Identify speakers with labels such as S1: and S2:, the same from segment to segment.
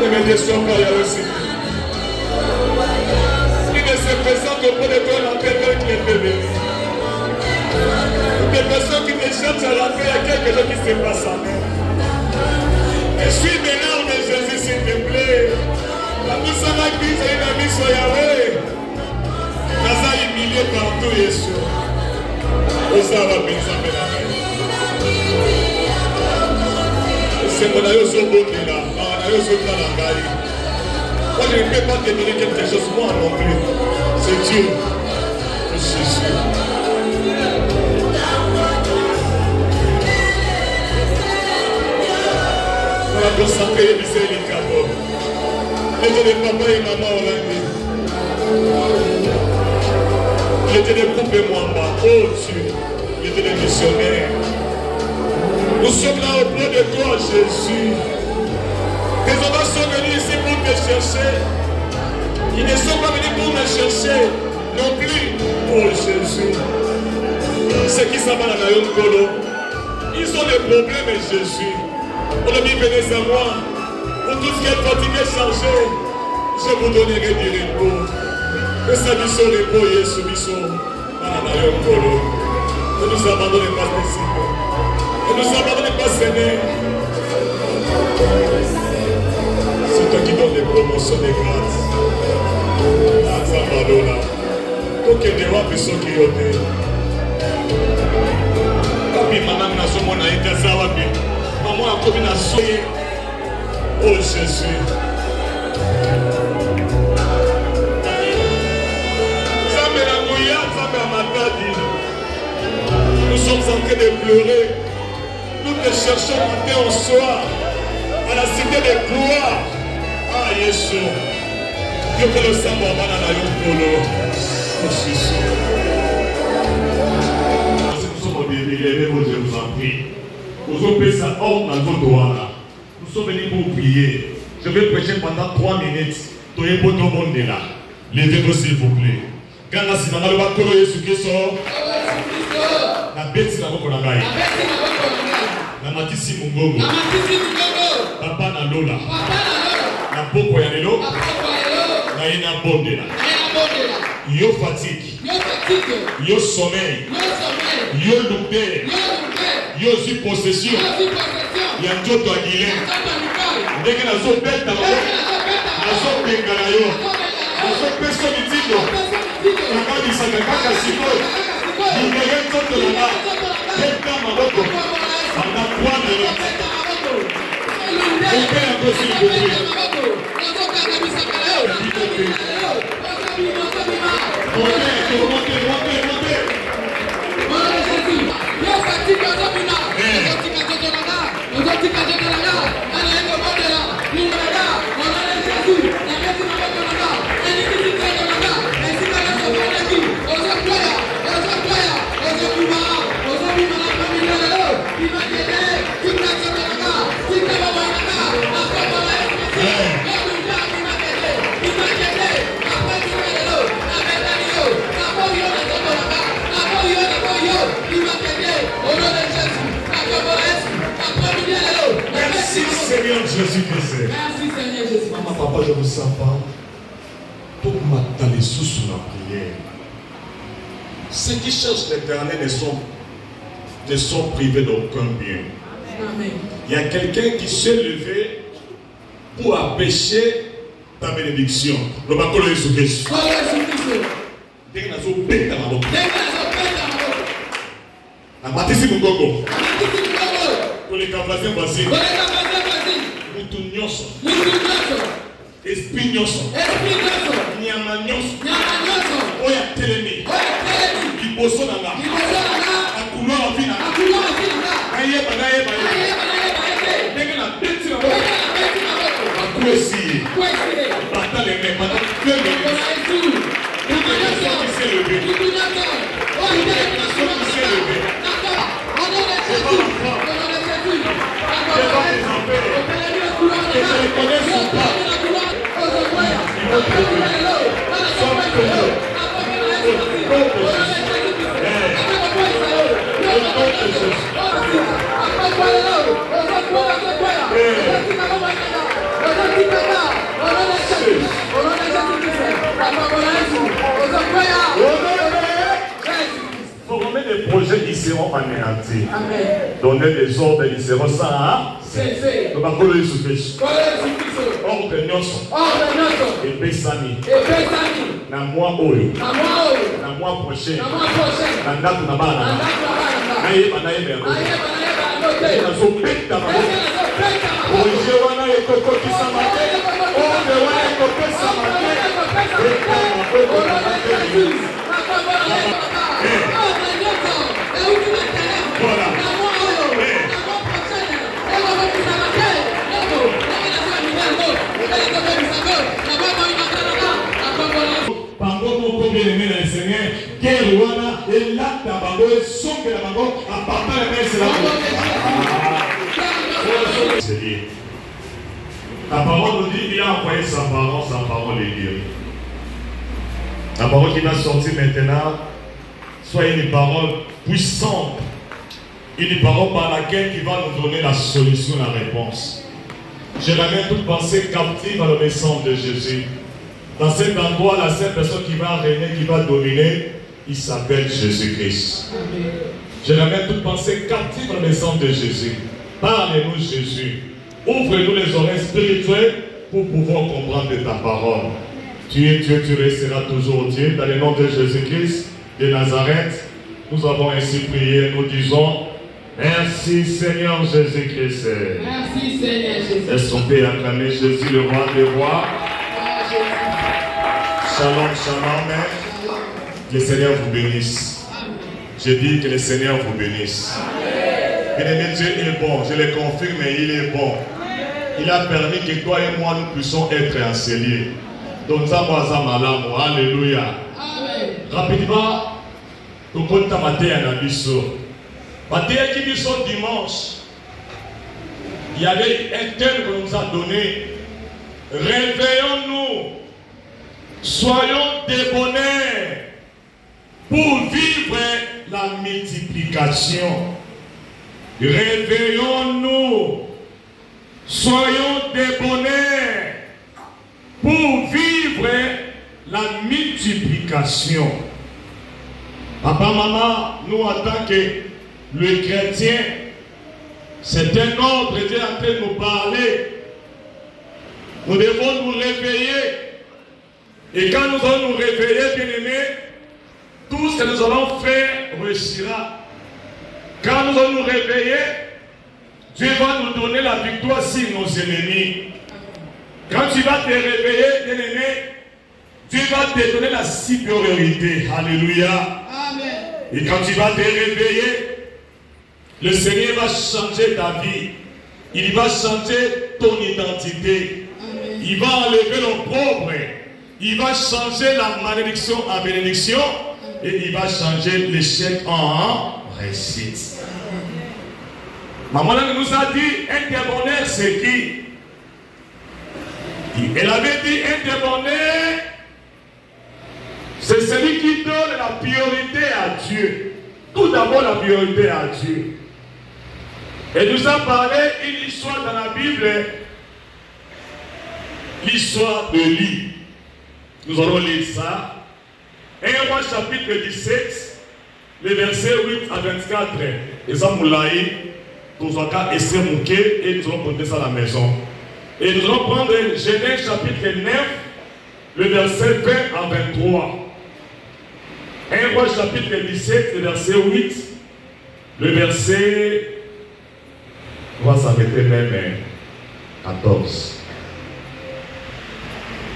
S1: Ne me déçois pas, Yahweh Seigneur. Il ne se présente auprès de toi la paix qui est bénie. Des personnes qui te cherchent à la paix, il y a quelque chose qui se passe en eux. Essuie mes larmes, Jésus, s'il te plaît. La mise en acquise et la mise sur Yahweh. Naza humilié partout, Yeshua. Osa va penser à la main. C'est mon aïe au bonnet là. Mon aïe au bonnet. Moi, je ne peux pas te donner quelque chose, moi non plus. C'est Dieu. Jésus. On va consacrer les misères et les cadeaux. J'étais des papas et maman hollandais. J'étais des groupes et moi. Oh Dieu. J'étais des missionnaires. Nous sommes là auprès de toi, Jésus. Tes enfants sont venus ici pour te chercher. Ils ne sont pas venus pour me chercher non plus. Oh Jésus. Ceux qui s'en vont à la Colo, ils ont des problèmes, Jésus. On a dit, venez à moi. Pour tout ce qui est fatigué, chargé, je vous donnerai du repos. Que ça dit sur le repos, Jésus, Bissot, à la Colo. Ne nous abandonnez pas, Seigneur. Ne nous abandonnez pas, Seigneur. C'est toi qui donnes des promotions des grâces. Ah, ça va là. Donc, il y a des rois qui sont qui ont été. Papi, maman, n'a pas mon aïe, ça va bien. Maman, a commis la soie. Oh, Jésus. Ça me la mouilla, ça me la matadi. Nous sommes en train de pleurer. Nous te cherchons matin au soir. À la cité de gloire. Ah, Yeshua. Dieu que le sang va dans la Yopolo. Oh, Jésus. Nous sommes au début, je vous en prie. Nous sommes venus pour prier. Je vais prêcher pendant 3 minutes. Levez-vous s'il vous plaît. Quand la Sinana le Bakolo Yesu sort, la bête c'est la Boko Nagai. La Matisi Mungogo. Papa na Lola. La Boko Yanelo. La Yena Bondela. Yo fatigue. Yo sommeil. Yo loupé. Yo aussi possession. Ya Njoto Aguilin. Dès na zo bête na zo bengala yo. Na zo peso mitindo. Na kadi sakaka siko. Ni ngeye Njoto na. Bête maboko. Anda kwa na yo. On peut la possibilité. Merci Seigneur Jésus-Christ.
S2: Merci Seigneur Jésus.
S1: Maman, papa, je vous sens pas. Pour m'attendre sous la prière. Ceux qui cherchent l'éternel ne sont privés d'aucun bien.
S2: Amen.
S1: Il y a quelqu'un qui s'est levé pour empêcher ta bénédiction. Le bacolo est sous Jésus. Dès que nous avons pété dans la boque. La matisse Mungogo. Pour les capacités voisines. Moutounyoso. Esprit nyoso. Nyama nyoso. Oya telemi. Liboso nanga. Akuma avina. Ayeba. Dès na beti na boque. Akwesi. Bata les mains. Bata les mains. Toute la nation qui s'est levée. Toute la nation qui s'est levée. C'est pas la foi. C'est pas les enfants. Que je les connais son pas. Ils vont trouver. Sans que ils seront anéantis.
S2: Amen.
S1: Donnez des ordres, ils seront ça.
S2: C'est fait.
S1: Donc, on va le souffler.
S2: Ordre
S1: nyonso. Epesani. Na moi oyo. Na moi prochain. Na ndako na bana. Na yeba yango. Na so peta bango. Oje wana ekokokisa mate. Oje wana ekokokisa mate. Voilà. Bango moko bien-aimé dans le Seigneur, guerre wana elata bango esongela bango apapa la messe la. La parole nous dit qu'il a envoyé sa parole est guérie. La parole qui va sortir maintenant soit une parole puissante, une parole par laquelle il va nous donner la solution, la réponse. Je ramène toute pensée captive à l'obéissance de Jésus. Dans cet endroit, la seule personne qui va régner, qui va dominer, il s'appelle Jésus-Christ. Je ramène toute pensée captive à l'obéissance de Jésus. Parlez-nous Jésus. Ouvre-nous les oreilles spirituelles pour pouvoir comprendre ta parole. Tu es Dieu, tu resteras toujours Dieu. Dans le nom de Jésus-Christ de Nazareth, nous avons ainsi prié, nous disons merci Seigneur Jésus-Christ.
S2: Merci Seigneur Jésus.
S1: Est-ce qu'on peut acclamer Jésus le roi des rois? Shalom, shalom. Que le Seigneur vous bénisse. Je dis que le Seigneur vous bénisse. Bien-aimé, Dieu est bon, je le confirme, il est bon. Il a permis que toi et moi nous puissions être enseignés. Donc ça va malamu. Alléluia. Rapidement, nous comptons matin à Nabiso. Matin qui biso dimanche, il y avait un thème qu'on nous a donné. Réveillons-nous, soyons débonnés pour vivre la multiplication. Réveillons-nous, soyons débonnés pour vivre la multiplication. Papa, maman, nous en tant que le chrétien, c'est un ordre, Dieu est en train de nous parler. Nous devons nous réveiller. Et quand nous allons nous réveiller, bien-aimés, tout ce que nous allons faire réussira. Quand nous allons nous réveiller, Dieu va nous donner la victoire sur nos ennemis. Quand tu vas te réveiller, bien-aimé, Dieu va te donner la supériorité. Alléluia.
S2: Amen.
S1: Et quand tu vas te réveiller, le Seigneur va changer ta vie. Il va changer ton identité.
S2: Amen.
S1: Il va enlever l'opprobre. Il va changer la malédiction en bénédiction. Et il va changer l'échec en réussite. Maman nous a dit, un débonnaire, c'est qui? Elle avait dit, un débonnaire, c'est celui qui donne la priorité à Dieu. Tout d'abord la priorité à Dieu. Elle nous a parlé une histoire dans la Bible, l'histoire de Lie. Nous allons lire ça. 1 Roi chapitre 17, les versets 8 à 24. Et ça, Moulaï, Tozaka et Semouké, et nous allons compter ça à la maison. Et nous allons prendre Genèse chapitre 9, le verset 20 à 23. 1 Roi chapitre 17, le verset 8, le verset, on va s'arrêter même 14.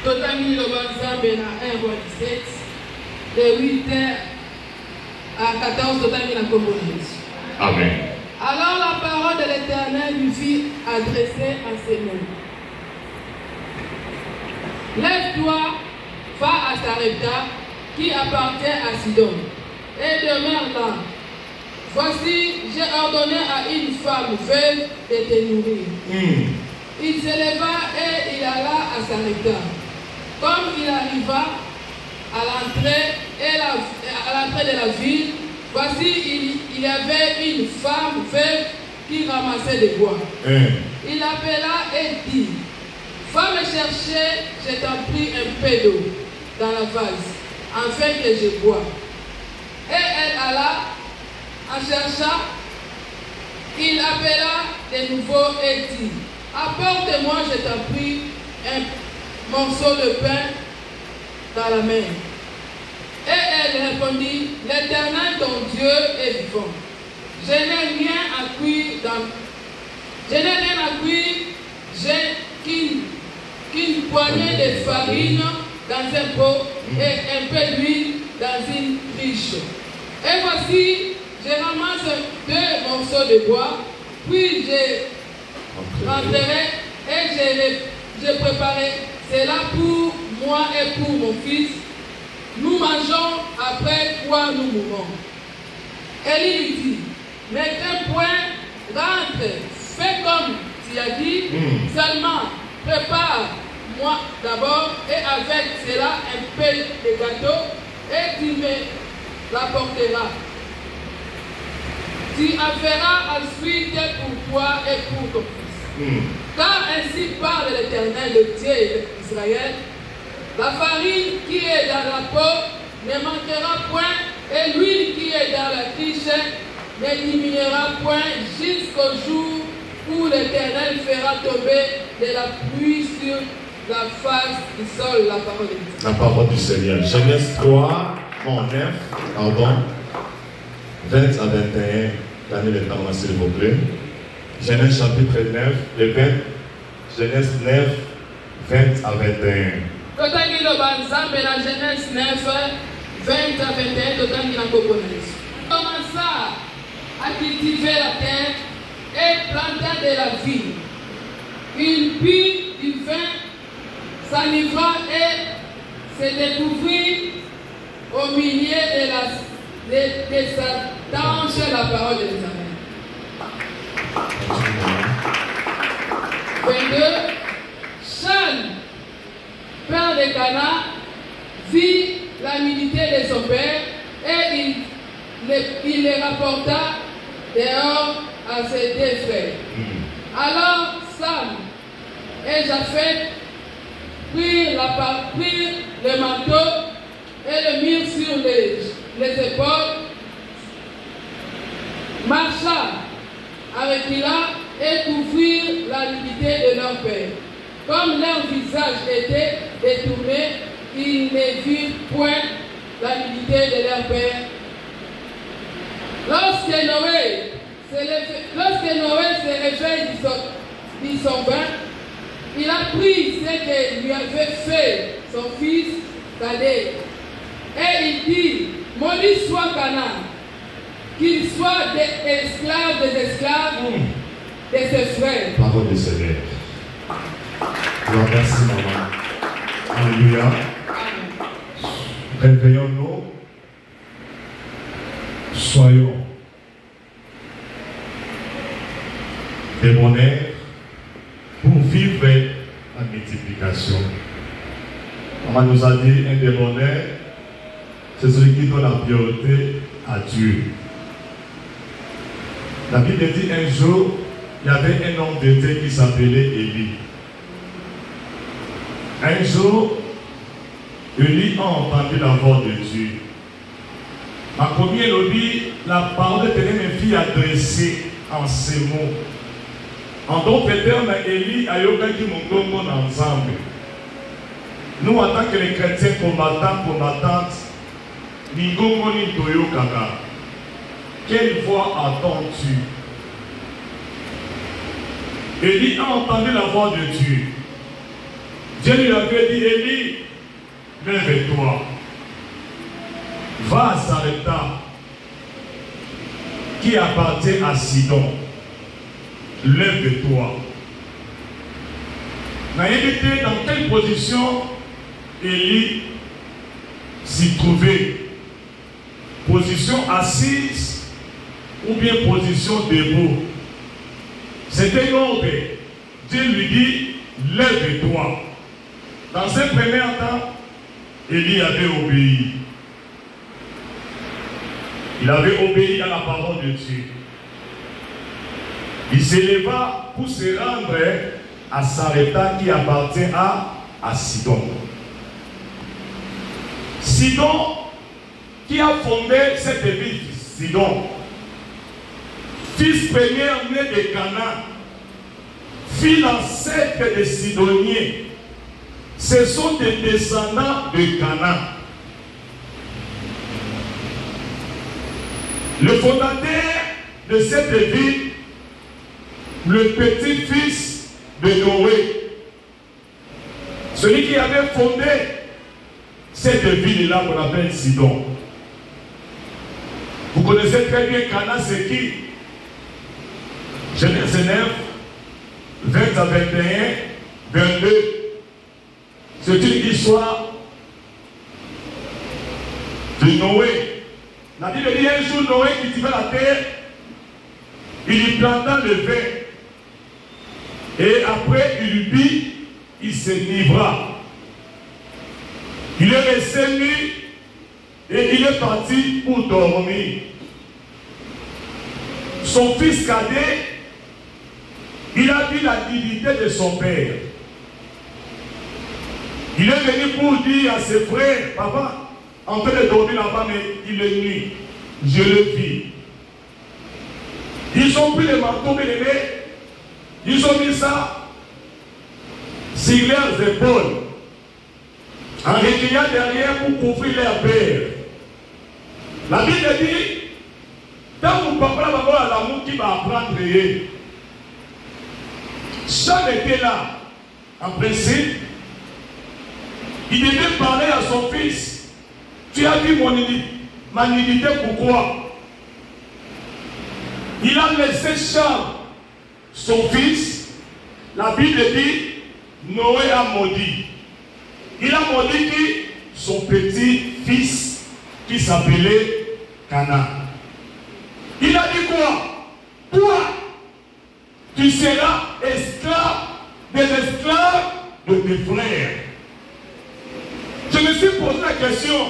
S2: Totami le Banzambe na 1 Roi 17, de 8 à 14, Totami la Congolaise.
S1: Amen.
S2: Alors la parole de l'Éternel lui fit adresser à ces mots. Lève-toi, va à Sarepta, qui appartient à Sidon, et demeure là. Voici, j'ai ordonné à une femme veuve de te nourrir. Il se leva et il alla à Sarepta. Comme il arriva à l'entrée de la ville, voici, il y avait une femme veuve qui ramassait des bois. Il appela et dit, va me chercher, je t'en prie, un peu d'eau dans la vase, afin que je bois. Et elle alla en chercha, il appela de nouveau et dit, apporte-moi, je t'en prie, un morceau de pain dans la main. Et elle répondit, l'Éternel ton Dieu est vivant. Je n'ai rien à cuire, j'ai qu'une poignée de farine dans un pot et un peu d'huile dans une cruche. Et voici, je ramasse 2 morceaux de bois, puis je rentrerai et je préparerai cela pour moi et pour mon fils. Nous mangeons après quoi nous mourrons. Élie lui dit, mais un point, rentre, fais comme tu as dit, seulement prépare-moi d'abord et avec cela un peu de gâteau et tu me l'apporteras. Tu en feras ensuite pour toi et pour ton fils. Car ainsi parle l'Éternel, le Dieu d'Israël, la farine qui est dans la peau ne manquera point et l'huile qui est dans la cruche ne diminuera point jusqu'au jour où l'Éternel fera tomber de la pluie sur la face du sol. La parole de Dieu.
S1: La parole du Seigneur. Genèse 3, 9, pardon, 20 à 21. Donnez le temps, s'il vous plaît. Genèse chapitre 9, le 20. Genèse 9, 20 à 21.
S2: Totangi lo banzambe na Genèse 9, 20 à 21, totangi na kokonaïs. Commença à cultiver la terre et planta de la vigne. Il but du vin, s'enivra et se découvrit au milieu de sa danse la parole de l'Éternel. 22. Chan, père de Cana, vit l'humilité de son père et il les rapporta dehors à ses 2 frères. Alors Sam et Japheth prirent le manteau et le mirent sur les épaules, marcha avec Hila et couvrirent la nudité de leur père. Comme leur visage était détourné, ils ne virent point la nudité de leur père. Lorsque Noé se réveille de son bain, il a pris ce que lui avait fait son fils cadet. Et il dit, maudit soit Canaan, qu'il soit des esclaves de ses frères.
S1: Parole du Seigneur. Alors, merci maman. Alléluia. Réveillons-nous. Soyons débonnaires pour vivre la multiplication. On nous a dit un débonnaire, c'est celui qui donne la priorité à Dieu. La Bible dit un jour, il y avait un homme de Dieu qui s'appelait Élie. Un jour, Élie a entendu la voix de Dieu. Ma première lobby, la parole de mes filles adressée en ces mots. En d'autres termes, Élie a yoki mon ensemble. Nous, en tant que les chrétiens combattantes, Ningongo ni Toyo Kaka. Quelle voix entends-tu? Élie a entendu la voix de Dieu. Dieu lui avait dit, Élie, lève-toi. Va à Sarepta, qui appartient à Sidon. Lève-toi. Naïveté, dans quelle position Élie s'y trouvait? Position assise ou bien position debout? C'était l'ordre. Dieu lui dit, lève-toi. Dans un premier temps, Élie avait obéi. Il avait obéi à la parole de Dieu. Il s'éleva pour se rendre à Sarepta qui appartient à Sidon. Sidon qui a fondé cette ville, Sidon, fils premier-né de Canaan, fit l'ancêtre des Sidoniens. Ce sont des descendants de Canaan. Le fondateur de cette ville, le petit-fils de Noé, celui qui avait fondé cette ville-là qu'on appelle Sidon. Vous connaissez très bien Canaan, c'est qui? Genèse 9, 20 à 21, 22. C'est une histoire de Noé. La Bible dit un jour Noé cultivait la terre, il y planta le vin. Et après il but, il s'enivra. Il est resté nu et il est parti pour dormir. Son fils cadet, il a vu la dignité de son père. Il est venu pour dire à ses frères, papa, en train de dormir là-bas, mais il est nuit. Je le vis. Ils ont pris les manteaux bien-aimés, ils ont mis ça sur leurs épaules, en recueillant derrière pour couvrir leur père. La Bible dit, tant que papa va voir l'amour qui va apprendre, Charles était là, en principe. Il devait parler à son fils. Tu as vu ma nudité, pourquoi? Il a laissé Charles, son fils. La Bible dit, Noé a maudit. Il a maudit qui? Son petit-fils qui s'appelait Canaan. Il a dit quoi? Toi, tu seras esclave des esclaves de tes frères. Je me suis posé la question.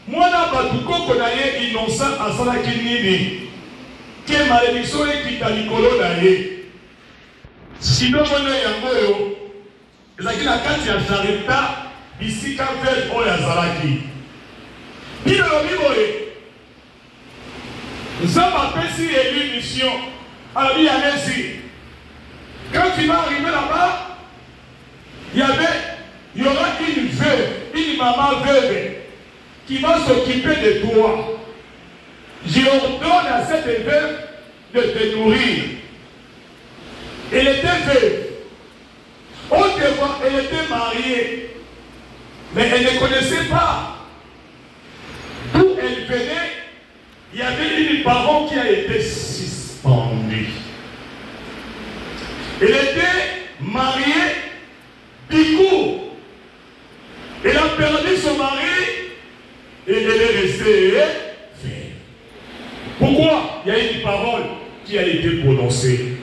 S1: Moi, là, Batuko Konaye innocent à Salaki Nini. Quelle malédiction est qui t'a Nicolo Naye? Sinon, moi, Yangoyo, les acquis la carte ya Jarita, ici, quand fait pour la Salaki. Puis, nous avons appelé si élu mission. Alors, il y a ainsi. Quand tu vas arriver là-bas, il y aura une veuve, une maman veuve, qui va s'occuper de toi. J'ordonne à cette veuve de te nourrir. Elle était veuve. Autrefois, elle était mariée. Mais elle ne connaissait pas d'où elle venait. Il y avait une parole qui a été suspendue. Elle était mariée, du coup, elle a perdu son mari et elle est restée veuve. Pourquoi? Il y a une parole qui a été prononcée.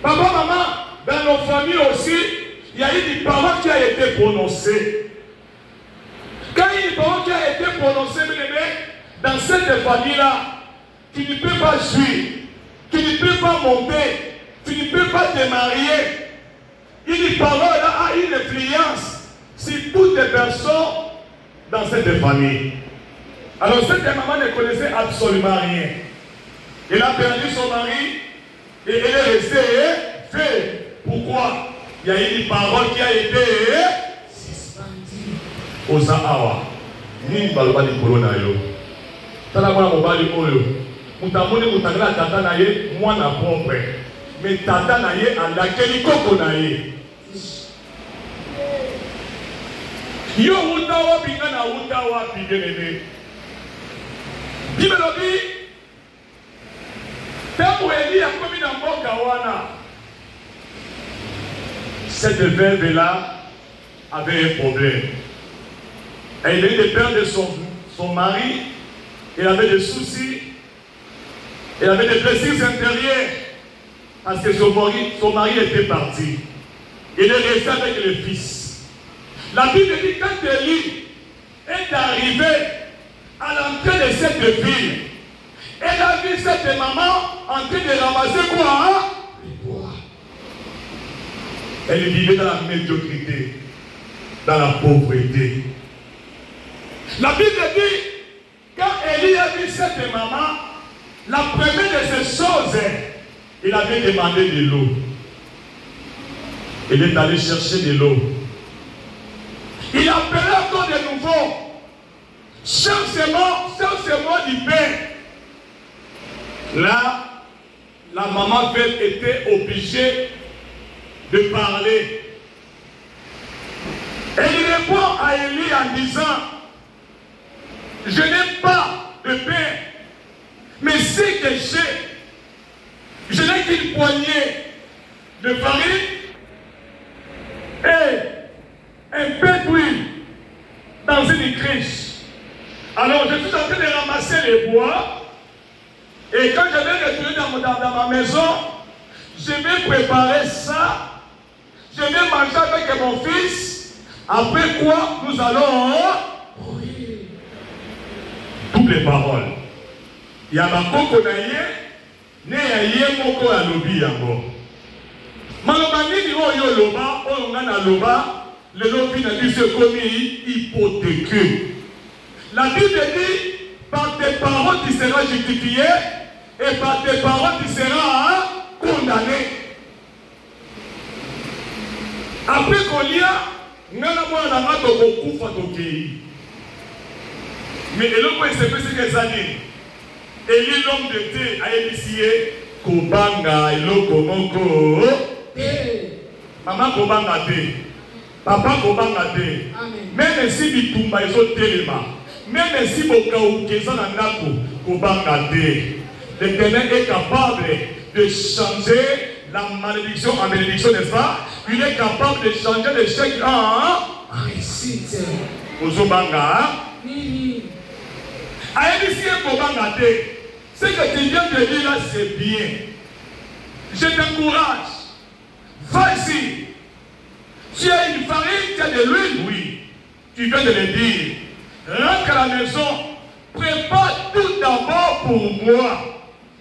S1: Papa, maman, dans nos familles aussi, il y a une parole qui a été prononcée. Quand il y a une parole qui a été prononcée, dans cette famille-là, tu ne peux pas jouir, tu ne peux pas monter, tu ne peux pas te marier. Une parole-là a une influence sur toutes les personnes dans cette famille. Alors cette maman ne connaissait absolument rien. Elle a perdu son mari et elle est restée veuve. Pourquoi? Il y a une parole qui a été suspendue. Osa awa. Ni balba di corona yo. Tala mwana mobali oyo. Mutamoni mutangala tata na ye mwana propre. Mais tata na ye alakeli koko na ye. Yo wuta wapi na wuta wapi genene. Bible dit, tant Élie a commis dans Mokawana, cette veuve-là avait un problème. Elle venait de perdre son mari, elle avait des soucis, elle avait des blessures intérieures, parce que son mari était parti. Il est resté avec le fils. La Bible dit, quand Élie est arrivé à l'entrée de cette ville, elle a vu cette maman en train de ramasser quoi? Les bois. Elle vivait dans la médiocrité, dans la pauvreté. La Bible dit, quand Élie a vu cette maman, la première de ces choses Il avait demandé de l'eau. Il est allé chercher de l'eau. Il appelait encore de nouveau. Cherche-moi du pain. Là, la maman était obligée de parler. Et il répond à Élie en disant, je n'ai pas de pain, mais ce que j'ai, je n'ai qu'une poignée de farine et un peu d'huile dans une cruche. Alors je suis en train de ramasser les bois et quand je vais retourner dans ma maison, je vais préparer ça, je vais manger avec mon fils, après quoi nous allons mourir. Double parole. Il y a ma coco ne ya ye moko ya lobi yango. Maloba nini oyo loba, oyo ngana loba, le lobi na dit c'est comme hypothéqué. La Bible dit, par tes paroles tu seras justifié et par tes paroles tu seras condamné. Après qu'on y a, ngana mwana na ngato kokufa tokei. Mais eloko esepesi ke ezali. Élie l'homme de Dieu a initié Kobanga eloko moko. Maman Kobanga te. Papa Kobanga te. Même si bitumba ezo telema. Même si Bokaoukeza na ndako Kobanga te. L'Éternel est capable de changer la malédiction en bénédiction, n'est-ce pas? Il est capable de changer l'échec en réussite. Ozobanga. Ce que tu viens de dire là, c'est bien. Je t'encourage. Vas-y. Tu as une farine, tu as de l'huile, oui. Tu viens de le dire. Rentre à la maison. Prépare tout d'abord pour moi.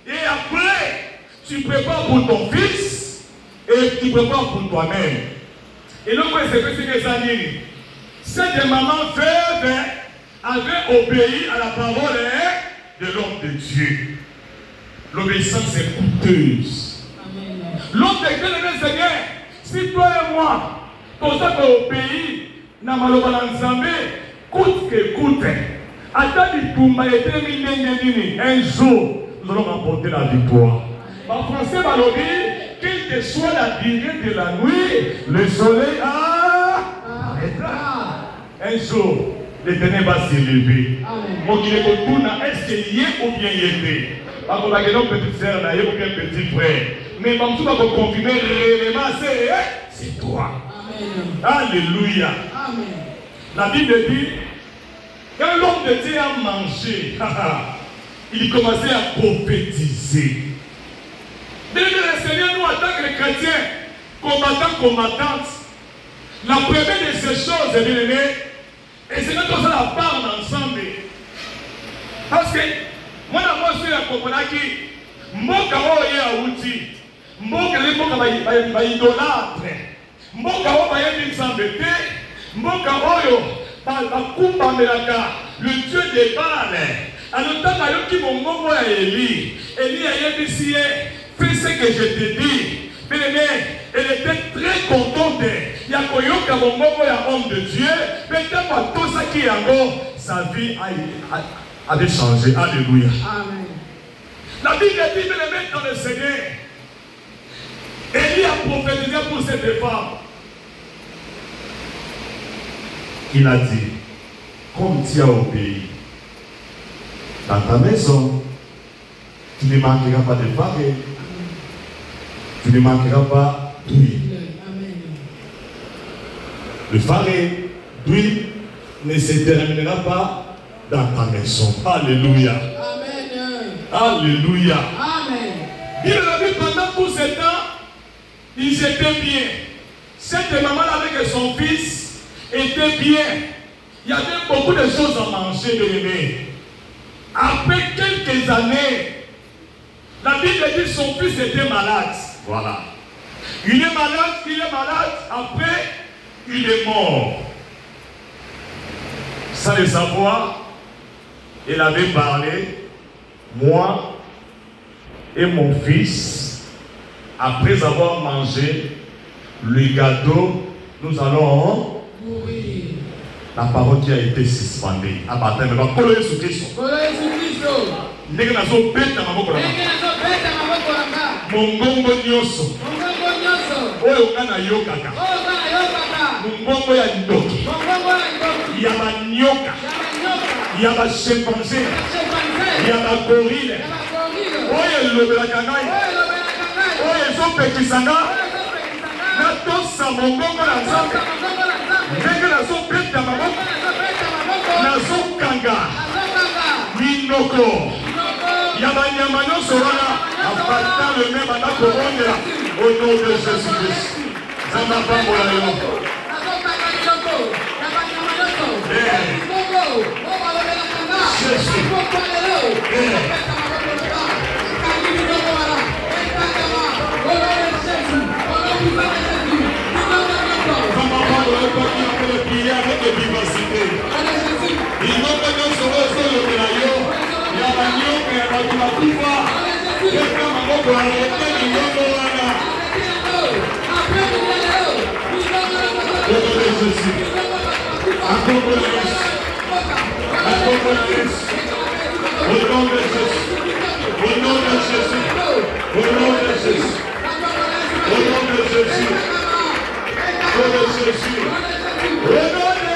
S1: Et après, tu prépares pour ton fils. Et tu prépares pour toi-même. Et donc, c'est ce que ça dit. Cette maman veuve avait obéi à la parole de l'homme de Dieu. L'obéissance est coûteuse. L'homme de Dieu le Seigneur, si toi et moi, pour ça qu'on obéit, n'a malheureusement ensemble, coûte que coûte. Un jour, nous allons remporter la victoire. En français, quelle que soit la durée de la nuit, le soleil arrêtera. Un jour, l'Éternel va s'élever. Est-ce qu'il y est ou bien il est? Parce qu'on a une petite sœur, ou bien petit frère. Mais quand tu vas confirmer réellement, c'est toi. Alléluia. Amen. La Bible dit, quand l'homme de Dieu a mangé, il commençait à prophétiser. Mais le Seigneur nous, en tant que chrétiens, combattantes, la première de ces choses, bien aimé, et c'est notre la parle ensemble. Parce que moi, je suis à Kokonaki, Mboka Oye Aouti, Mboka Mboka idolâtre, Mboka Oye Nzambete, Mboka Oyo, Bakumba Melaka, le Dieu des Baals. Alors, tant que tu m'as dit à Élie, Élie a dit, fais ce que je te dis. Bien aimé, elle était très contente. Il y a Koyoka Bongo, homme de Dieu. Peut-être tout ça qui est encore, sa vie avait changé. Alléluia. Amen. La Bible dit, bien aimé, dans le Seigneur, Élie a prophétisé pour cette femme. Il a dit, comme tu as obéi, dans ta maison, tu ne manqueras pas de farine. Tu ne manqueras pas d'huile. Le farine d'huile ne se terminera pas dans ta maison. Alléluia. Amen. Alléluia. Amen. Il a vu pendant tout ce temps, ils étaient bien. Cette maman avec son fils était bien. Il y avait beaucoup de choses à manger, bien aimé. Après quelques années, la Bible dit que son fils était malade. Voilà. Il est malade, après, il est mort. Sans le savoir, il avait parlé, moi et mon fils, Après avoir mangé le gâteau, nous allons
S2: mourir.
S1: La parole qui a été suspendue. À baptême, va coller sur Christ. Ndenge nazo beta maboko na mongongo nyonso oyo kana yokaka mongongo ya ndoki ya banyoka ya bachimpanzé ya bagorile oyo elobelaka ngai oyo ezopekisa nga natosa mongongo na nzambe ndenge nazobeta maboko nazokanga minoko Yabanyama nyonso wana apata le même ata kobondela au nom de Jésus-Christ. Zamba pambola yo. Jésus. Zamba pambola yo kwa qui peut prier avec vivacité. Il n'ont pas de sauver le yo. Yabanyoka ya batu bakufa yeka maboko arete mingongo wana Au nom de Jésus. Akombo na Yesu. Akombo na Yesu. Au nom de Jésus. Au nom de Jésus. Au nom de Jésus. Au nom de Jésus. Au nom de Jésus. Au nom de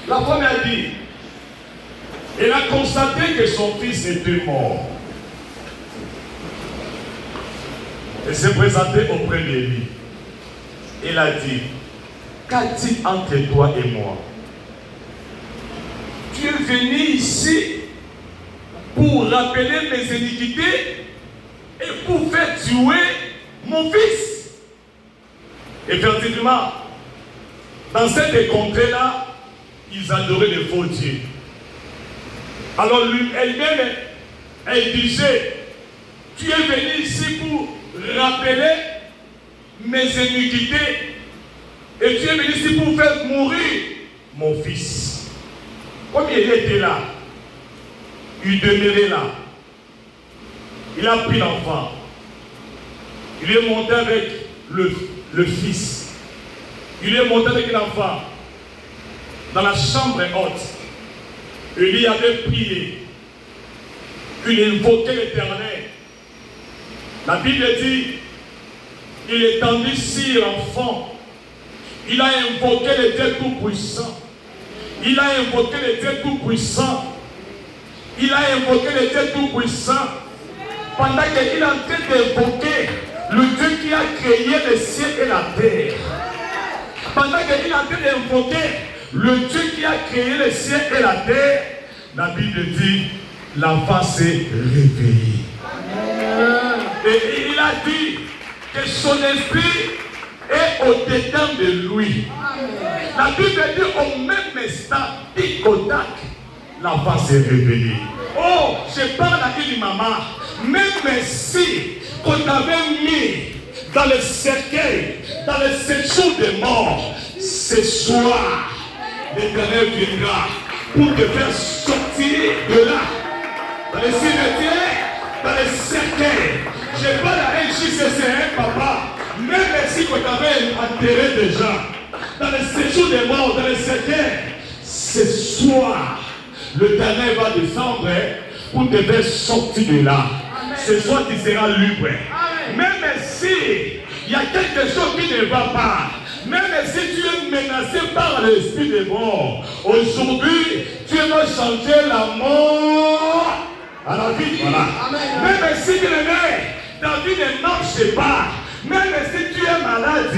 S1: La femme a dit, elle a constaté que son fils était mort. Elle s'est présentée auprès de lui. Elle a dit, qu'a-t-il entre toi et moi? Tu es venu ici pour rappeler mes iniquités et pour faire tuer mon fils. Effectivement, dans cette contrée-là, ils adoraient les faux dieux. Alors elle-même, elle disait, tu es venu ici pour rappeler mes iniquités et tu es venu ici pour faire mourir mon fils. Comme il était là, il demeurait là. Il a pris l'enfant. Il est monté avec le fils. Il est monté avec l'enfant dans la chambre haute. Il y avait prié. Il invoquait l'Éternel. La Bible dit, il étendit sur l'enfant. Il a invoqué le Dieu Tout-Puissant. Il a invoqué le Dieu Tout-Puissant. Il a invoqué le Dieu Tout-Puissant. Pendant qu'il est en train d'invoquer le Dieu qui a créé le ciel et la terre. Pendant qu'il est en train d'invoquer le Dieu qui a créé le ciel et la terre, la Bible dit, l'enfant s'est réveillé. Et il a dit que son esprit est au-dedans de lui. La Bible dit au même instant, Tic-au-tac, l'enfant s'est réveillé. Oh, je parle à une maman, même si on t'avait mis dans le cercueil, dans le séjour des morts, ce soir, l'Éternel viendra pour te faire sortir de là, dans les cimetières, dans les cercueils. Je parle à un JCCN, papa, même si on t'avait enterré déjà, dans le séjour des morts, dans les cercueils, ce soir, l'Éternel va descendre pour te faire sortir de là. Ce soir, tu seras libre. Même si il y a quelque chose qui ne va pas, même si tu es menacé par l'esprit des morts, aujourd'hui, tu vas changer la mort à la vie. Voilà. Même si ta vie ne marche pas, même si tu es malade,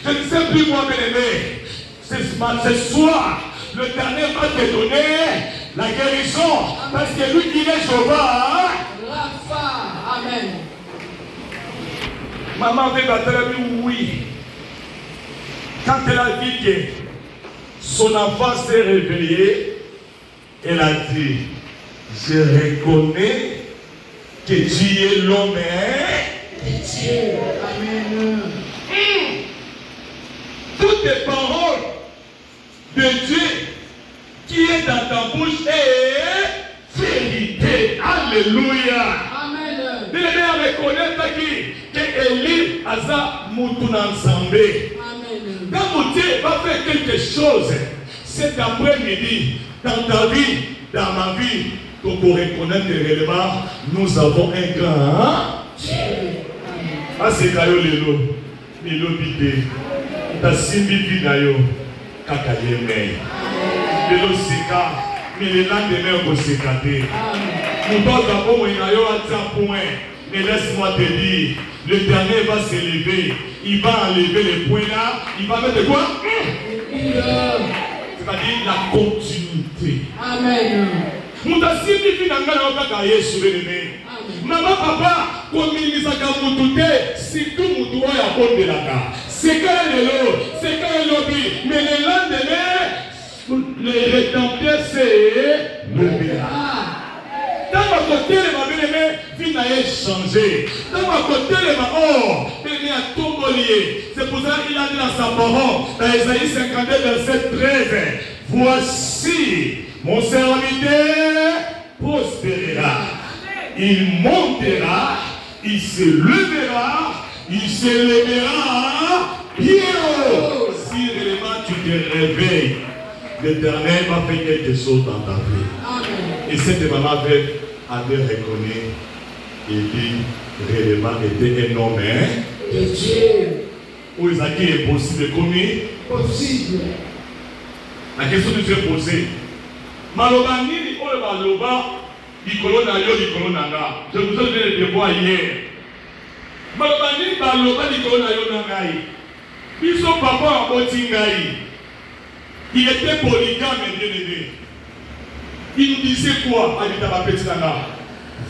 S1: je ne sais plus moi, bien-aimé, ce soir, l'Éternel va te donner la guérison, parce que lui qui est Jéhovah. Amen. Maman avait dit oui. Quand elle a dit que son enfant s'est réveillé, elle a dit, je reconnais que tu es l'homme de Dieu. Amen. Toutes les paroles de Dieu qui est dans ta bouche est vérité. Alléluia. Amen. Bien-aimé, reconnaître que Élie a ça Moutounan Zambé. Quand Moutier va faire quelque chose, cet après-midi, dans ta vie, dans ma vie, pour reconnaître réellement, nous avons un grand Ah, c'est Kayo Lelo, Lelo Bide, ta Simbi Vidayo, Kakayeme, Lelo Sika, mais les lendemains vont s'écarter. Nous d'abord, il y a un point, mais laisse-moi te dire, l'Éternel va s'élever, il va enlever les points là, il va mettre quoi? C'est-à-dire la continuité. Amen. Nous avons signifié dans le cas de Yesu bénémoine. Maman, papa, comme il nous a dit, si tout le monde a bon de la carte, c'est quand c'est quand il lobby, mais le lendemain, le rédempteur c'est le bénémoine. Dans ma côté, ma bien-aimée, vie n'a changé. Dans ma côté, il a tout lié. C'est pour ça qu'il a dit dans sa parole, dans Isaïe 52, verset 13, voici mon serviteur prospérera. Il montera, il se levera, il s'élèvera bien haut. Si réellement tu te réveilles, l'Éternel va faire quelque chose dans ta vie. Amen. Et cette maman avait reconnu et dit réellement était un homme de Dieu. Où est-ce qu'il est possible? Possible. La question que tu as posée. Maloba nini oyo baloba likolo na yo likolo na nga. Je vous ai donné le devoir hier. Maloba nini baloba likolo na yo na ngai. Biso papa aboti ngai. Il était polygame et bien aimé. Il nous disait quoi?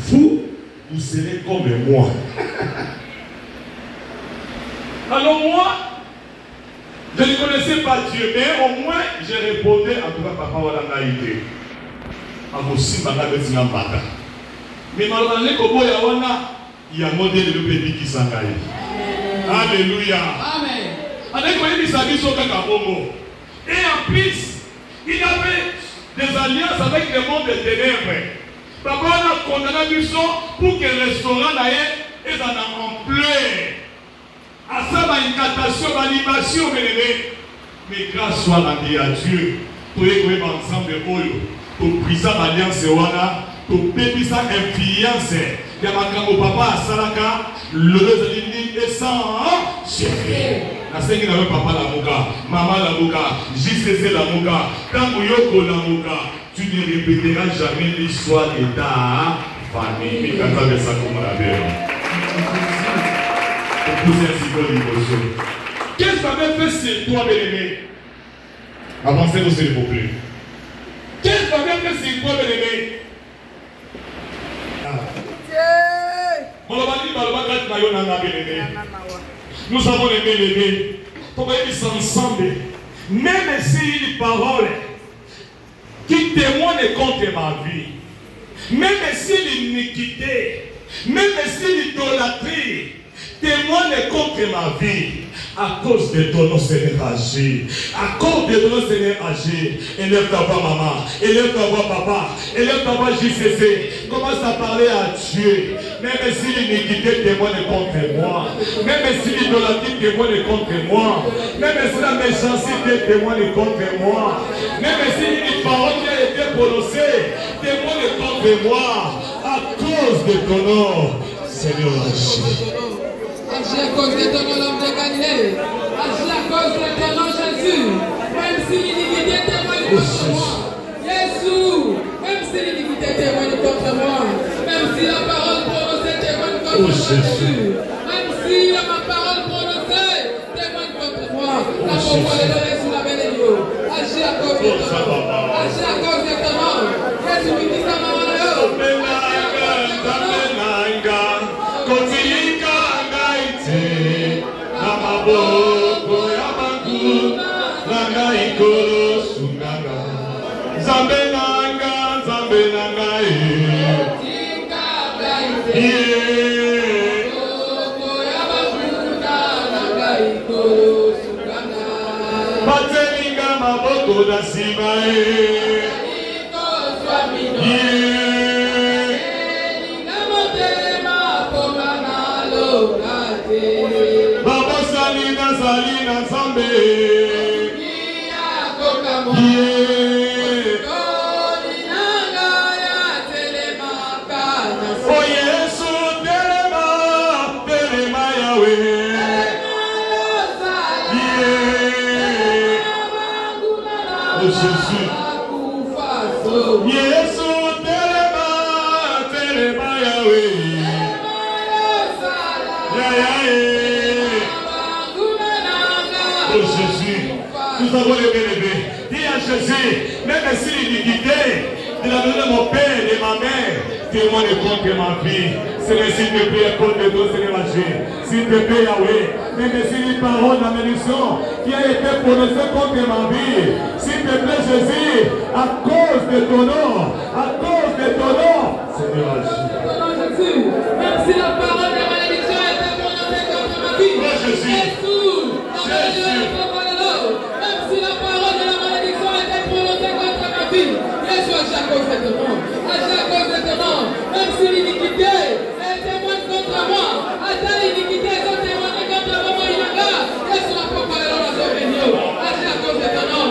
S1: Vous, vous serez comme moi. Alors moi, je ne connaissais pas Dieu, mais au moins, j'ai répondu à tout papa voilà naïté. Mais malheureusement, il y a un modèle de pays qui s'engage. Alléluia. Amen. Et en plus, il avait des alliances avec le monde des ténèbres. Papa a condamné Bisson pour que le restaurant d'ailleurs est en ampleur. À ça, une incantation, une animation, mais grâce soit rendue à Dieu. Pour écouter ensemble de Oyo, pour briser l'alliance, pour péter sa influence. Il y a un papa à Salaka, le ligne est sans chef. La cinq n'a papa la mouka, maman la mouka, JCC la mouka, Kamuyoko la mouka. Tu ne répéteras jamais l'histoire de ta famille. Quand tu as ça comme la belle. Qu'est-ce que tu avais fait sur toi, bien-aimé? Avancez-vous, s'il vous plaît. Qu'est-ce que tu avais fait sur toi, bien-aimé? Nous avons les bien-aimés. Comment ils sont ensemble? Même si une parole qui témoigne contre ma vie, même si l'iniquité, même si l'idolâtrie témoigne contre ma vie, à cause de ton nom, Seigneur, agir. À cause de ton nom, Seigneur, agir. Élève ta voix, maman. Élève ta voix, papa. Élève ta voix, JCC. Commence à parler à Dieu. Même si l'iniquité témoigne contre moi. Même si l'idolâtrie témoigne contre moi. Même si la méchanceté témoigne contre moi. Même si une parole qui a été prononcée témoigne contre moi. À cause de ton nom, Seigneur, agis.
S2: Agis à cause de ton nom, l'homme de Galilée. Agis à cause de ton nom, Jésus. Même si l'iniquité témoigne contre moi. Jésus. Même si l'iniquité témoigne contre moi. Même si la parole prononcée témoigne contre moi, Jésus. Même si ma parole prononcée témoigne contre moi. La parole est donnée sous la belle Dieu. Agis à cause de ton nom. Agis à cause de ton nom. Jésus qui dit ça, maman.
S1: Baba Salina Salina Zambe. Oh Yesu telema Yahweh. Oh Jésus. Yesu telema Yahweh. Oh Jésus, nous avons les bien-aimés. Dis à Jésus, même si l'iniquité de la maison de mon père et de ma mère témoigne contre ma vie, Seigneur, s'il te plaît, contre toi, Seigneur, s'il te plaît, Yahweh, même si les paroles, la bénédiction qui a été prononcée contre ma vie, s'il te plaît, Jésus, à cause de ton nom, Seigneur, agis.
S2: Même si la parole de la malédiction a été prononcée contre ma vie, Jésus. Même si la parole de la malédiction a été prononcée contre ma vie, Jésus agit à cause de ton nom. Même si l'iniquité est témoigne contre moi, attends l'iniquité est témoigne contre moi, Inaga, Jésus n'a pas parlé dans la zone de Dieu. Agis à cause de ton nom.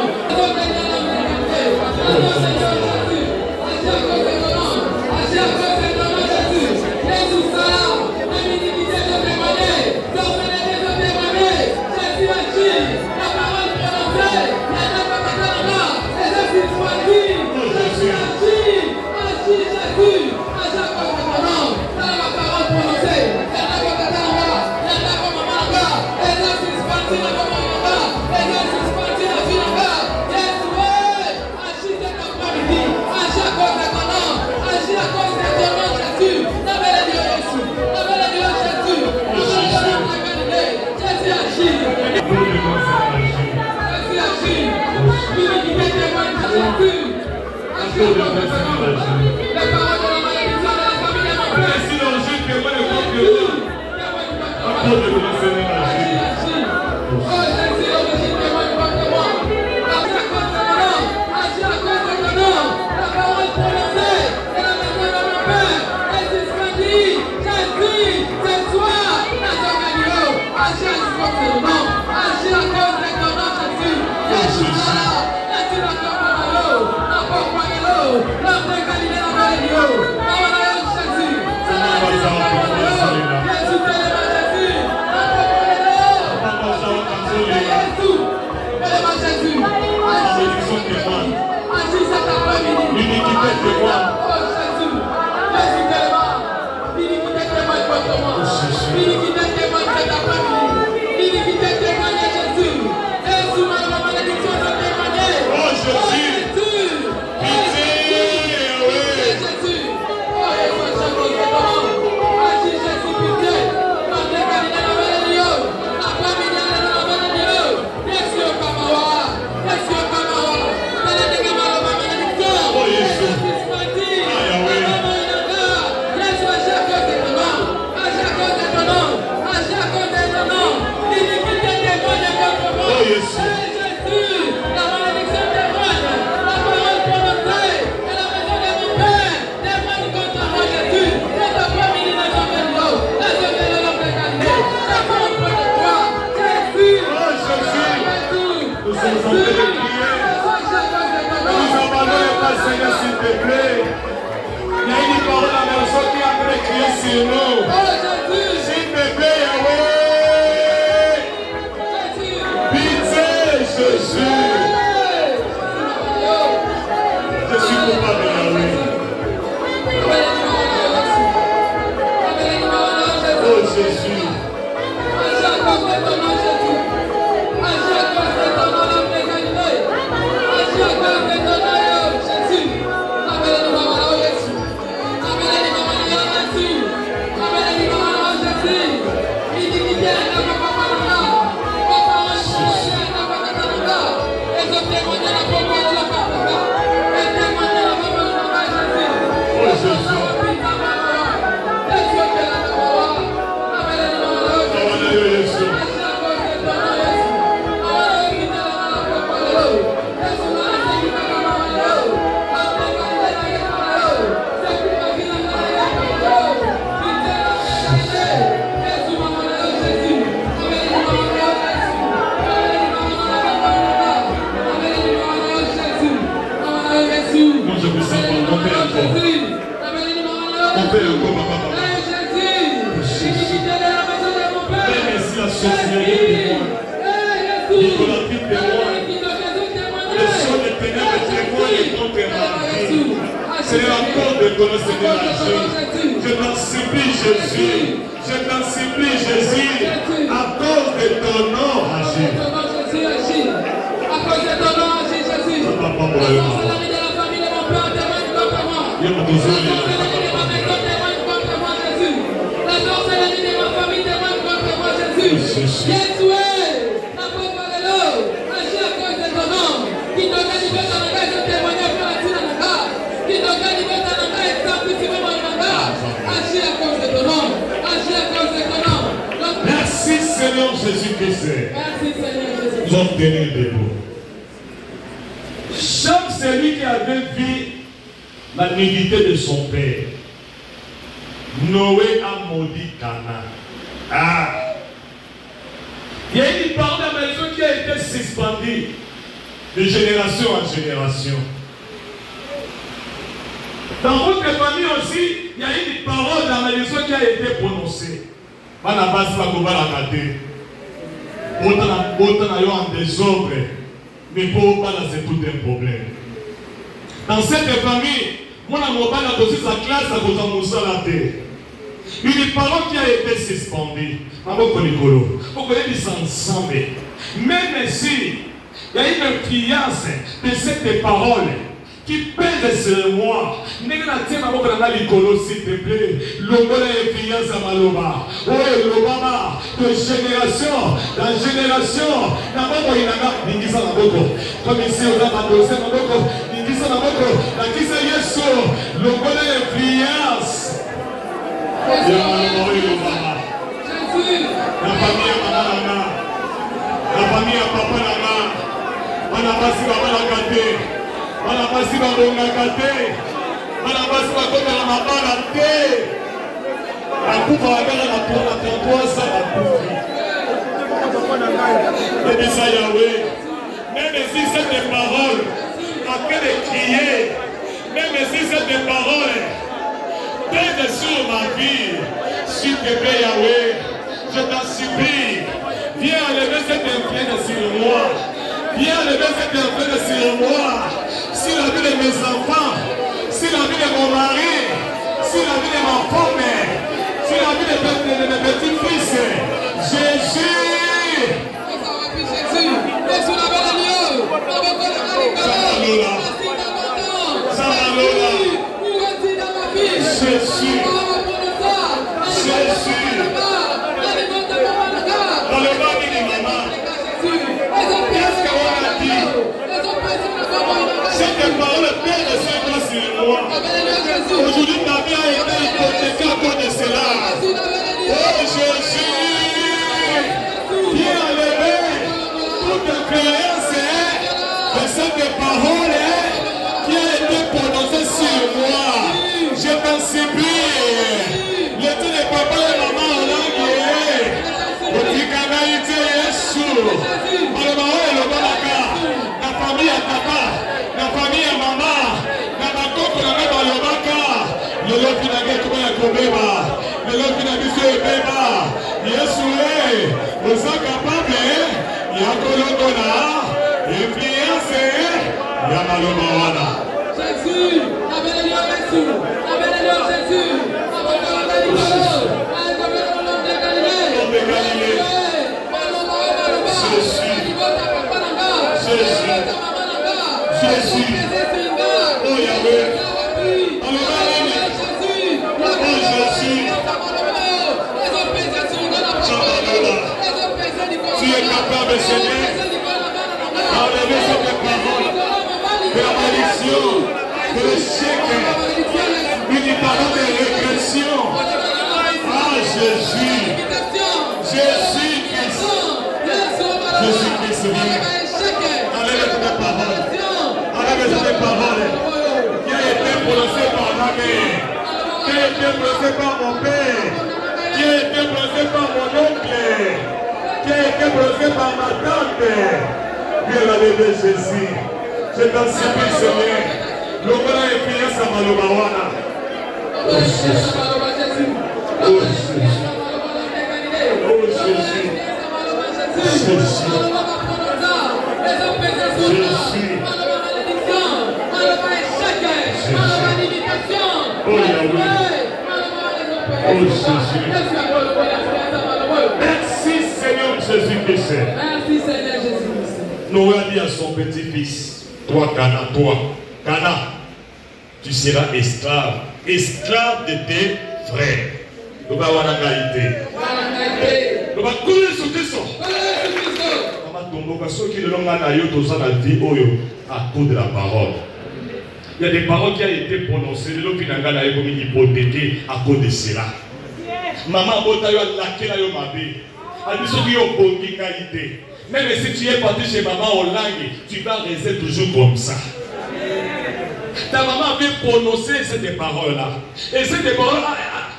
S1: Nicolaï témoigne. Le son des ténèbres témoigne contre ma vie. Seigneur, accorde ton Seigneur Jésus. Je t'en supplie, Jésus. Je t'en supplie, Jésus. À cause de ton nom, agis.
S2: À cause de ton nom, agis, Jésus. La force de la vie de la famille de mon père témoigne contre moi. La force de la vie de ma maison témoigne contre moi, Jésus. La force de la vie de ma famille témoigne contre moi, Jésus. Jésus, la pauvre de l'eau, agis à cause de ton nom. Qui t'a gagné de ton langage de témoigner pour la tine en langage. Qui t'a gagné de ton langage et sans petit moment en langage. Agis à cause de ton nom. Agis à cause de ton nom.
S1: Merci Seigneur Jésus-Christ.
S2: Merci Seigneur Jésus.
S1: Nous allons tenir debout. Chaque celui qui avait vu la nudité de son père, Noé a maudit Cana. Ah! Il y a une part de la maison qui a été suspendue de génération en génération. Dans votre famille aussi, il y a une parole dans la maison qui a été prononcée. Manabas va couper la gâter. Autant en désordre. Mais pour pas là, c'est tout un problème. Dans cette famille, mon amour a posé sa classe à cause de Moussa. Une parole qui a été suspendue. Vous connaissez ça ensemble. Même si il y a une influence de cette parole qui pèse sur moi, s'il te plaît, l'ongola influence à Maloba. Oh, Lobama, de génération en génération, comme ici, on a posé la Yesu, l'ongola influence. La famille à Maman, la famille à Papa Lama, on a passé la gâté. On a passé la gâté. On a passé la gâté. La coupe à la 33, ça va couvrir. Et dit ça, Yahweh. Même si c'est des paroles, après de crier, même si c'est des paroles, pèse sur ma vie. S'il te plaît, Yahweh, je t'en supplie. Viens enlever cette influence sur moi. Viens enlever cette influence sur moi. Si la vie de mes enfants, si la vie de mon mari, si la vie de ma femme, si la vie de mes petits-fils, Jésus. Jésus. Dans le bas de maman. Qu'est-ce qu'on a dit? Cette parole pèse sur moi. Aujourd'hui, ma vie a été hypothéquée à cause de cela. Oh Jésus, viens enlever toute créance de cette parole qui a été prononcée sur moi. Je t'en supplie. L'été de papa et maman en langue. La famille à papa, la famille à maman, la bakoko na beba lobaka, le lobi na geto ya kobeba, le lobi na biso ebeba. Yesu oza capable ya kolongola influence ya maloba wana.
S2: Jésus, appelez-le Jésus, appelez-le Jésus,
S1: Jésus, oh Yahweh, tu es capable, Seigneur, d'enlever cette parole de la malédiction, de l'échec, une parole de régression. Ah Jésus, Jésus-Christ, Jésus-Christ, enlève cette parole. Enlève cette parole qui a été prononcée par ma mère, qui a été prononcée par mon père, qui a été prononcée par mon oncle, qui a été prononcée par ma tante. Viens la lever, Jésus. Je t'en supplie, Seigneur. L'homme a influence à Malobawana. Oh Jésus. Oh Jésus. Oh Jésus. Jésus. Merci Seigneur Jésus-Christ.
S2: Merci Seigneur Jésus-Christ.
S1: Noé a dit à son petit-fils, toi Cana, tu seras esclave de tes frères. Nous allons avoir la qualité. Nous allons couler sur Christ. Ceux qui l'ont à cause de la parole. Il y a des paroles qui ont été prononcées, l'autre a été hypothéqué à cause de cela. Maman, même si tu es parti chez maman en langue, tu vas rester toujours comme ça. Ta maman avait prononcé cette parole-là. Et cette parole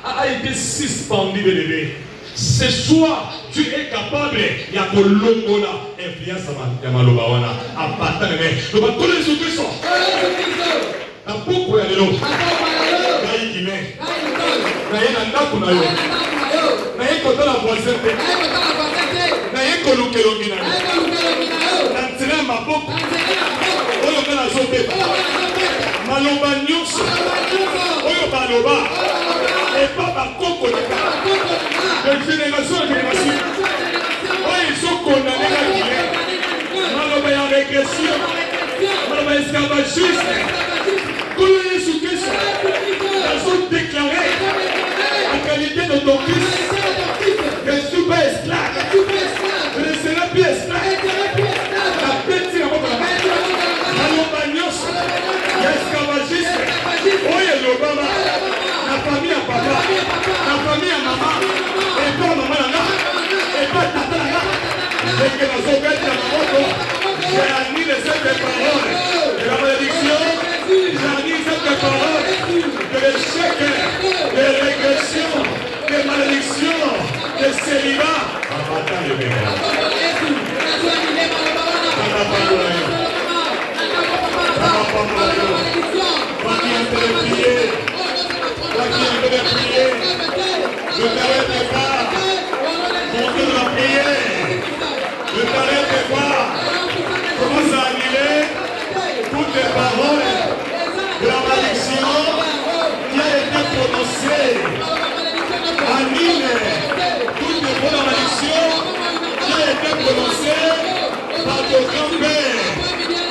S1: a été suspendue, bébé. Ce soir, tu es capable, il y a que l'homme là, influence à Malobawana, à partir de mes. Nous allons connaître ce Christ. À pourquoi il y a l'eau? Il y a de génération en génération. Ils sont condamnés à Guinée. Maloba en régression. Maloba esclavagiste. Colonie sous Christ. Ils sont déclarés en qualité de ton Christ. Je ne suis pas esclave. Je ne serai plus esclave. La petite Maloba Nyos. Esclavagiste. Oye l'Obama. La famille à papa. La famille à maman. Et pas maman là, et pas tata là. Et que la sauvegarde de la maman, j'ai annulé cette parole de la malédiction, j'ai annulé cette parole de l'échec, de régression, de malédiction, de célibat. Abattons le bénin. Ne t'arrête pas. Montez de la prière. Ne t'arrête pas. Commence à annuler toutes les paroles de la malédiction qui a été prononcée. Annule toutes les paroles de la malédiction qui a été prononcée par ton grand-père,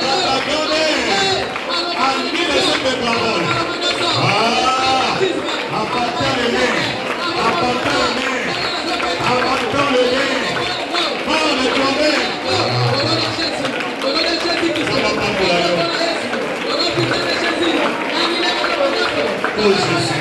S1: par ta grand-mère. Annule cette parole. Appartient les mains. Appartient les mains. Appartient les mains. Parle toi-même. Oh Jésus.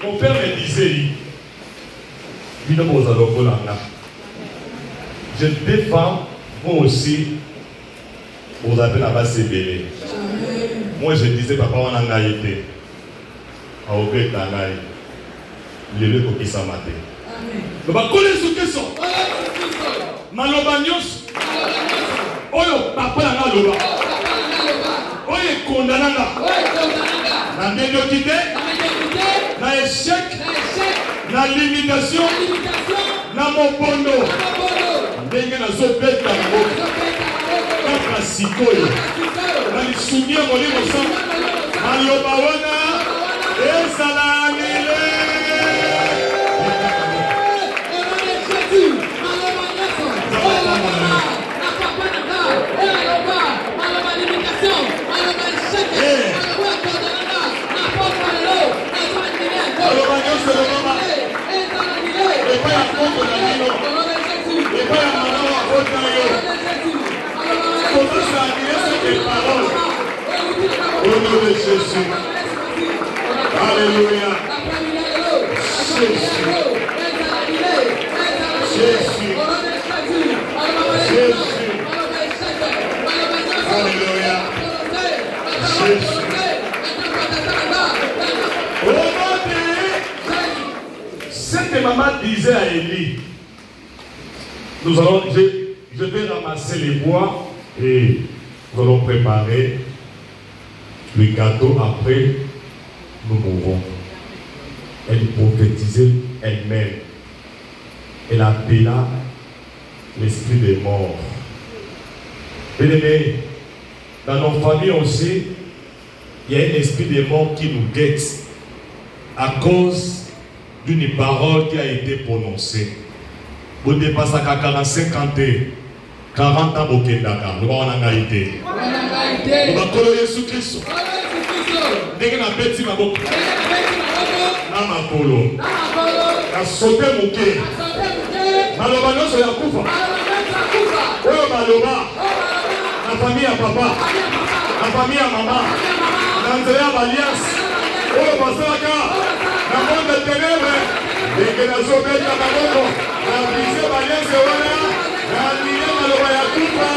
S1: Mon père me disait, je défends, vous aussi, vous avez la base CBL. Moi je disais, papa, on a été. A ouvert ta laï. Le lieu qui s'en maté. Nous allons connaître ce que sont. Malobanios. Oyo, papa, na loba. Oyo, kondananga. La médiocrité. Na échec. Na limitation. Na mobondo. Ndenge na zobeta ngo. Kaka sikoyo. Na lisumia molimo sa. Maloba wana. Esalanile. Au nom de Jésus. Alléluia. Jésus. Jésus. disait à Élie, je vais ramasser les bois et nous allons préparer le gâteau, après nous mourrons. Elle prophétisait elle-même. Elle appela l'esprit des morts. Bien-aimés, dans nos familles aussi, il y a un esprit des morts qui nous guette à cause d'une parole qui a été prononcée. Vous dépassez à 45 ans, 40 ans, vous avez été. Vous avez Jésus Christ. Dès que vous avez été, vous avez sauté mon cœur. Malobano so yakufa. Oyo maloba. La famille à papa. La famille à maman. L'entrée à l'alliance. Oyo pasaka. La monde de ténèbres. Et que la sobelle à Maroco. La brisée l'alliance wana. La liée maloba yakufa.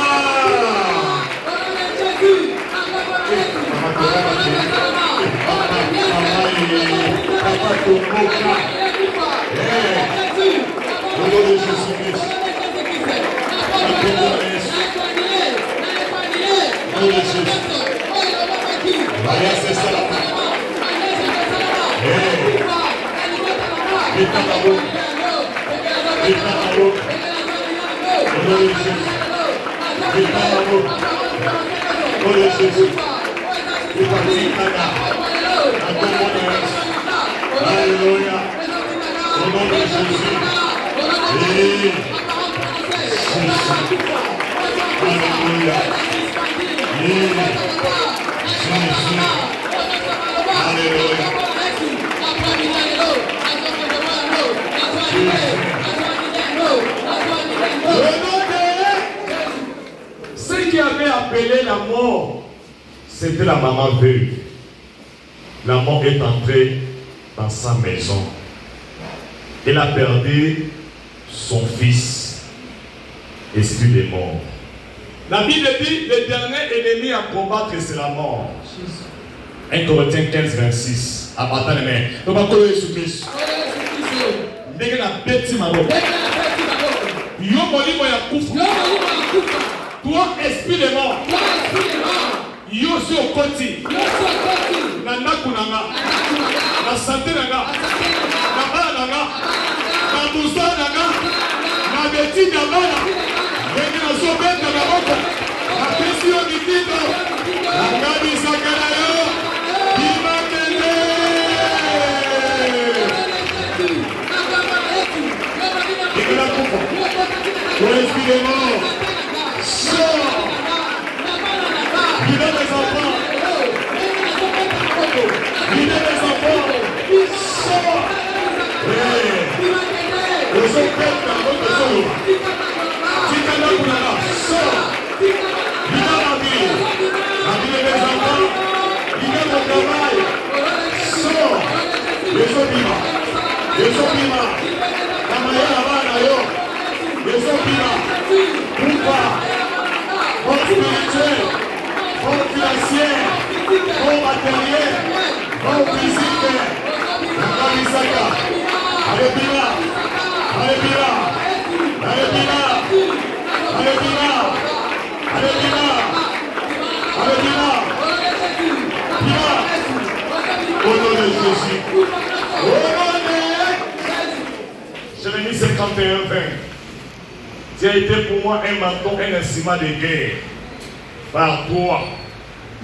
S1: Au nom de Jésus-Christ. Au nom de Jésus. C'est ça la fin. Alléluia. Au nom de Jésus. Alléluia. Alléluia. Ce qui avait appelé la mort, c'était la maman veuve. La mort est entrée dans sa maison. Elle a perdu son fils, esprit des morts. La Bible dit le dernier ennemi à combattre, c'est la mort. 1 Corinthiens 15, 26. À partir de main. Donc, on va Jésus-Christ. Dès que la bête m'a dit, yo molimo ya kufa. Toi, esprit des morts. Yo si au côté. Na nakunanga. Na santé nanga. Na bala nanga. Na busa nanga. Na beti nanga. Venez na sobeta na boko. Na pesi yo kitito. Na gabi sakana yo. Viva Kende. Dikela kufa. Toi, esprit des morts. Sors. Libère les enfants. Libère les enfants. Sors. Os pés da boca solo. Fica na cunha. Sors. Libère la vie. La vie des enfants. Libère le travail. Sors. Yeso bima. Yeso bima. La maya la bana yo. Yeso bima. Kufa. Homme spirituel, homme financier, homme matériel, homme physique. Nakamisaka. Alléluia. Alléluia. Alléluia. Alléluia. Alléluia. Alléluia. Viva. Au nom de Jésus. Au nom de Jérémie 51, 20. Tu as été pour moi un bâton, un instrument de guerre. Par toi,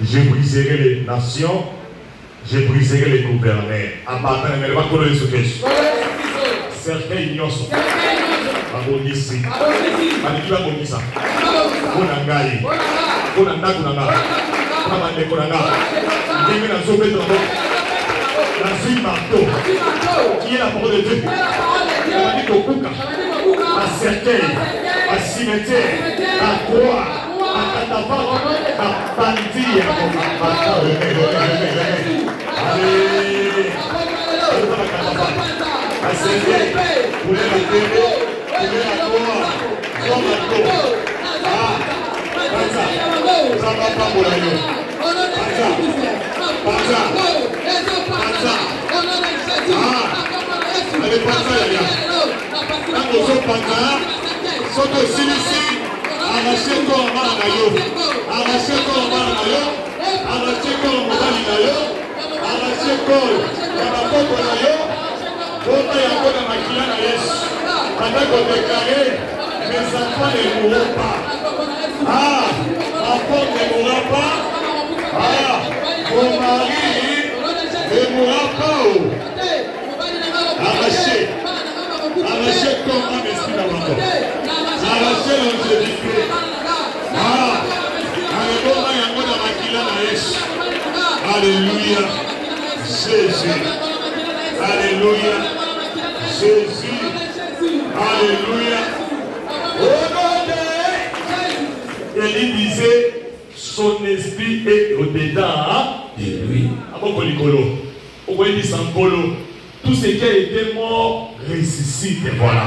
S1: je briserai les nations, je briserai les gouverneurs. À partir de maintenant, je vais te dire. Certains ignorent. Abonisi. Abonisi. Abonisa. Bonangai. Bonandakunanga. Bonandekonanga. Dès que la zone est dans la vie marteau, qui est la parole de Dieu. On a dit au Kuka. À cercueil, à cimetière, à croix, à catapult, à bandit, allez, à cercueil, pour les enterrer, pour les croix, comme la croix. Ah, Panza, ça va pas pour la gueule. Panza, Panza, Panza. Ah, allez, Panza, les gars. Ntango ozopanga, soki osilisi, arrache corps mwana na yo. Arrache corps mwana na yo. Arrache corps mobali na yo. Arrache corps ya bakoko na yo. Bota yango na makila na Yesu. Pendant qu'on déclare, mes enfants ne mourront pas. Ah, ma femme ne mourra pas. Ah, mon mari ne mourra pas. Arrachez. Arrachez comme un esprit d'abandon. Arrachez l'angélité. Ah, alléluia, yango na makila na Yesu. Alléluia. Jésus. Alléluia. Jésus. Alléluia. Il disait, son esprit est au-dedans de lui. Tout ce qui a été mort ressuscite. Voilà.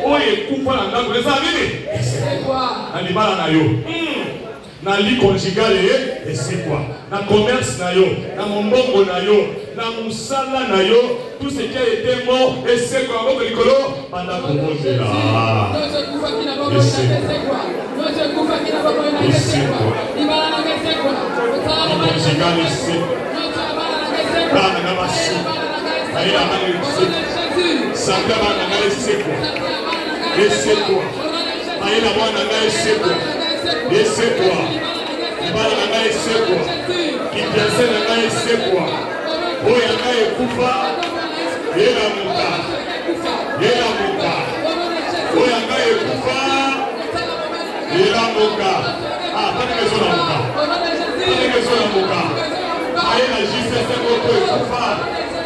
S1: Oh, il coupe la langue. Vous savez, na lit conjugal et c'est quoi? Na commerce na yo, na mombongo na yo, na musala na yo, tout ce qui a été mort et c'est quoi? Avant que Nicolo, pendant que vous êtes là. Et c'est quoi? Et c'est quoi? Conjugal et c'est quoi? Bana na basi. Aïe la mani c'est quoi? Et c'est quoi? Aïe la mani c'est quoi? Et c'est quoi? Il va la main et c'est quoi? Qui piace la main et c'est quoi? Oh, il y a un koufa. Et la mouka. Et la mouka. Oh, il y a un koufa. Et la mouka. Ah, pas de raison la mouka. Pas de raison la mouka. Ah, il y a juste un peu de koufa.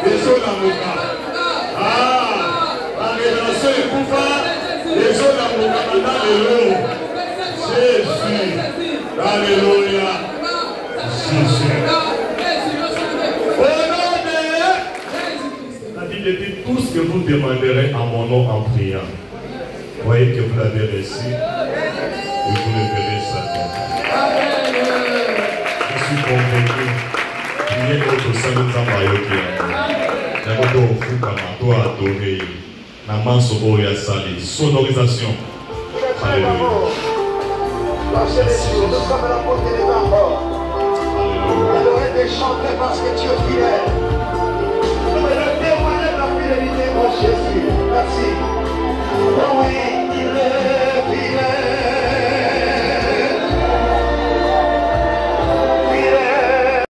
S1: Et so la mouka. Ah, la révélation est koufa. Et so la mouka. Dans le lot. Jésus. Alléluia. Jésus. Au nom de la Bible dit tout ce que vous demanderez en mon nom en priant. Voyez que vous l'avez reçu et vous le verrez certainement. Je suis convaincu. Priez notre Seigneur Zambayoki. J'aimerais au fou comme toi adorer. Naman Sobo Yasali. Sonorisation. Alléluia.
S3: Lâchez les yeux, nous sommes à la portée des temps morts. Il aurait été chanté parce que tu es fidèle.